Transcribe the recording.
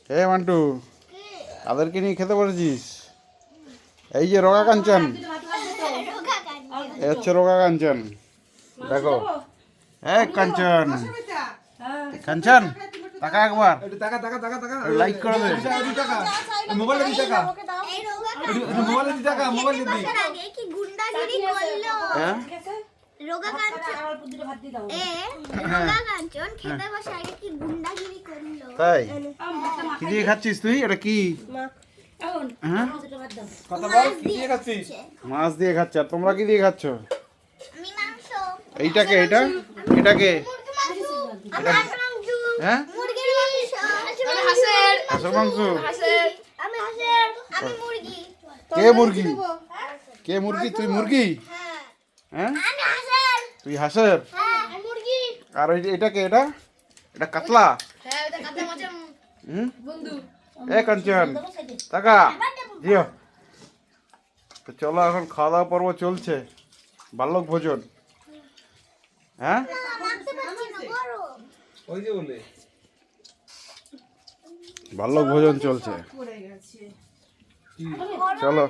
হে Mantoux, কাদেরকে নিয়ে খেতে বসেছিস? এই যে রোগা কাঞ্চন, এ হচ্ছে রোগা কাঞ্চন। দেখো, হ্যাঁ কাঞ্চন, কাঞ্চন টাকা একবার লাইক করে দে। মোবাইলে দি টাকা, মোবাইলে দি টাকা, মোবাইলে দি। কি গুন্ডাগিরি করলো হ্যাঁ রোগা কাঞ্চন খেতে বসে আগে কি গুন্ডাগিরি করলো। তাই কি দিয়ে খাচ্ছিস তুই? এটা কি? হ্যাঁ কথা বল, কি দিয়ে খাচ্ছিস? মাছ দিয়ে খাচ্ছ। আর তোমরা কি দিয়ে খাচ্ছ? আমি মাংস। এইটাকে, এটাকে আমি মাংস। হ্যাঁ মুরগির মাংস। হাঁসের মাংস। আমি হাঁসের। আমি মুরগি। কে মুরগি? কে মুরগি? তুই মুরগি? হ্যাঁ। হ্যাঁ আমি হাঁসের। তুই হাঁসের। হ্যাঁ আমি মুরগি। আর ওই যে এটাকে, এটা কাতলা। হ্যাঁ ওটা কাতলা মাছের হুম বন্ধু। এ কাঞ্চন টাকা দিও। তো চলো, এখন খাওয়া দাওয়া পর্ব চলছে, বালক ভোজন। হ্যাঁ মারতে পারছি না বড়। ওই যে বলে বালক ভোজন চলছে। চলো।